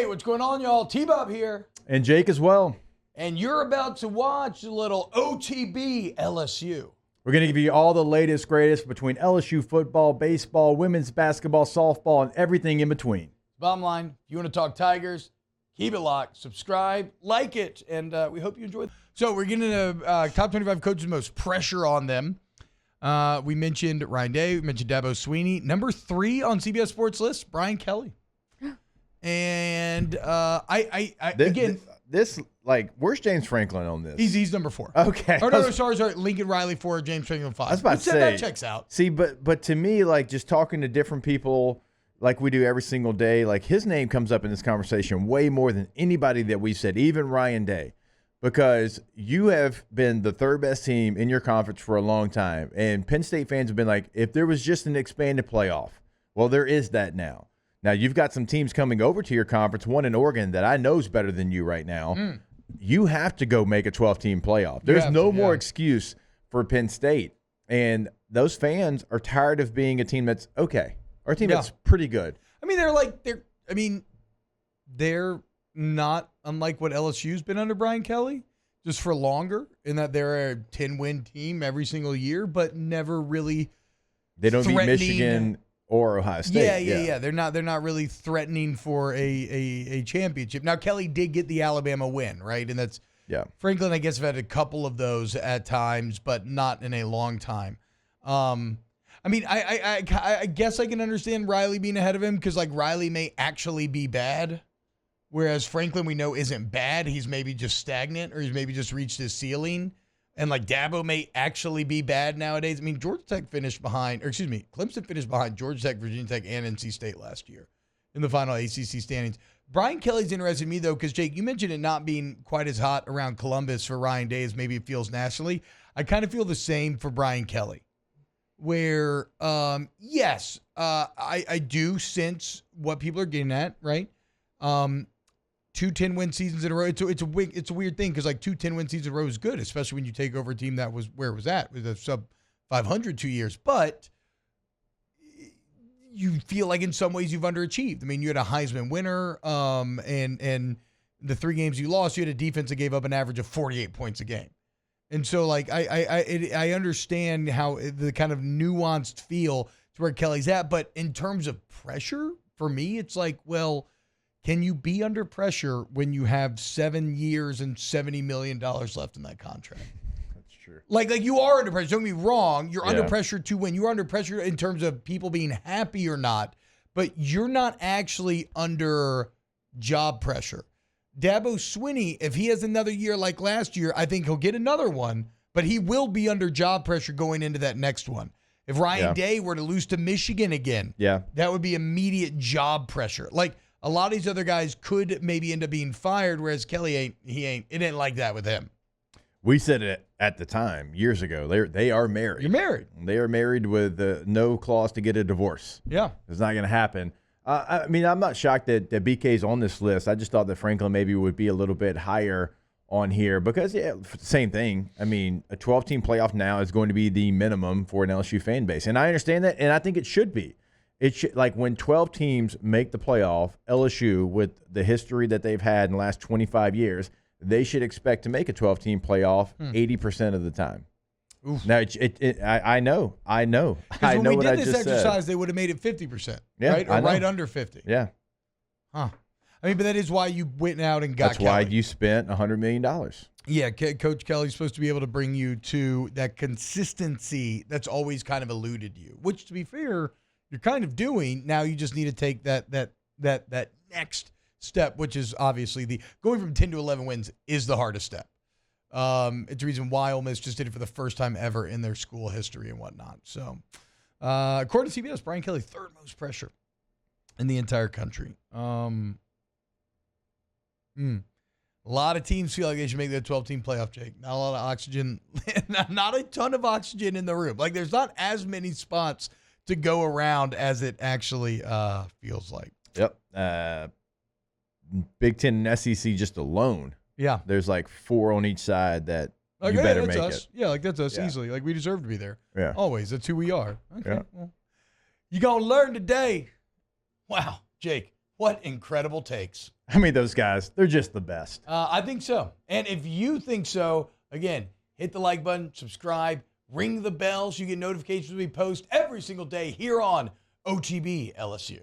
what's going on, y'all? T-Bob here. And Jake as well. And you're about to watch a little OTB LSU. We're going to give you all the latest, greatest between LSU football, baseball, women's basketball, softball, and everything in between. Bottom line, if you want to talk Tigers, keep it locked, subscribe, like it, and we hope you enjoy it. So we're getting into top 25 coaches most pressure on them. We mentioned Ryan Day. We mentioned Dabo Swinney. Number 3 on CBS Sports list, Brian Kelly. And where's James Franklin on this? He's number 4. Okay. Oh, no, sorry. Lincoln Riley 4, James Franklin 5. I was about to say. That checks out. See, but to me, like, just talking to different people like we do every single day, like, his name comes up in this conversation way more than anybody that we've said, even Ryan Day. Because you have been the third best team in your conference for a long time. And Penn State fans have been like, if there was just an expanded playoff, well, there is that now. Now, you've got some teams coming over to your conference, one in Oregon that I know is better than you right now. You have to go make a 12-team playoff. There's no more excuse for Penn State. And those fans are tired of being a team that's okay, or a team that's pretty good. I mean, they're not unlike what LSU's been under Brian Kelly, just for longer, in that they're a 10-win team every single year, but never really They don't beat Michigan or Ohio State. Yeah. They're not really threatening for a championship. Now, Kelly did get the Alabama win, right? And that's Franklin, I guess, have had a couple of those at times, but not in a long time. I mean, I guess I can understand Riley being ahead of him, because like Riley may actually be bad, whereas Franklin we know isn't bad. He's maybe just stagnant, or he's maybe just reached his ceiling. And like Dabo may actually be bad nowadays. I mean, Clemson finished behind Georgia Tech, Virginia Tech, and NC State last year in the final ACC standings. Brian Kelly's interested in me, though, because, Jake, you mentioned it not being quite as hot around Columbus for Ryan Day as maybe it feels nationally. I kind of feel the same for Brian Kelly, where, yes, I do sense what people are getting at, right? 2 10-win seasons in a row. It's a weird thing, because like 2 10-win seasons in a row is good, especially when you take over a team that was where it was at, with a sub 500 2 years. But you feel like in some ways you've underachieved. I mean, you had a Heisman winner, and the 3 games you lost, you had a defense that gave up an average of 48 points a game. And so, like, I understand how the kind of nuanced feel to where Kelly's at, but in terms of pressure, for me, it's like, well, can you be under pressure when you have 7 years and $70 million left in that contract? That's true. Like you are under pressure. Don't get me wrong. You're under pressure to win. You're under pressure in terms of people being happy or not, but you're not actually under job pressure. Dabo Swinney, if he has another year like last year, I think he'll get another one, but he will be under job pressure going into that next one. If Ryan Day were to lose to Michigan again, that would be immediate job pressure. Like, a lot of these other guys could maybe end up being fired, whereas Kelly ain't. It ain't like that with him. We said it at the time, years ago. They are married. You're married. They are married with no clause to get a divorce. Yeah. It's not going to happen. I mean, I'm not shocked that BK's on this list. I just thought that Franklin maybe would be a little bit higher on here because, same thing. I mean, a 12-team playoff now is going to be the minimum for an LSU fan base. And I understand that, and I think it should be. It should, like, when 12 teams make the playoff, LSU, with the history that they've had in the last 25 years, they should expect to make a 12-team playoff 80% of the time. Oof. Now, I know. I know when we what did I this just exercise, said. they would have made it 50%, Yeah, right? Or right under 50. Yeah. Huh. I mean, but that is why you went out and got That's Kelly. why you spent $100 million. Yeah, Coach Kelly's supposed to be able to bring you to that consistency that's always kind of eluded you, which, to be fair, you're kind of doing. Now you just need to take that next step, which is obviously going from 10 to 11 wins is the hardest step. It's the reason why Ole Miss just did it for the first time ever in their school history and whatnot. So, according to CBS, Brian Kelly, 3rd most pressure in the entire country. A lot of teams feel like they should make that 12-team playoff, Jake. Not a lot of oxygen, not a ton of oxygen in the room. Like, there's not as many spots to go around as it actually feels like. Yep. Big Ten and SEC just alone. Yeah. There's like 4 on each side that you better make us. it. Yeah, like that's us easily. Like, we deserve to be there. Yeah. Always. That's who we are. Okay. Yeah. Well, you going to learn today. Wow, Jake. What incredible takes. I mean, those guys, they're just the best. I think so. And if you think so, again, hit the like button, subscribe, ring the bell so you get notifications when we post every single day here on OTB LSU.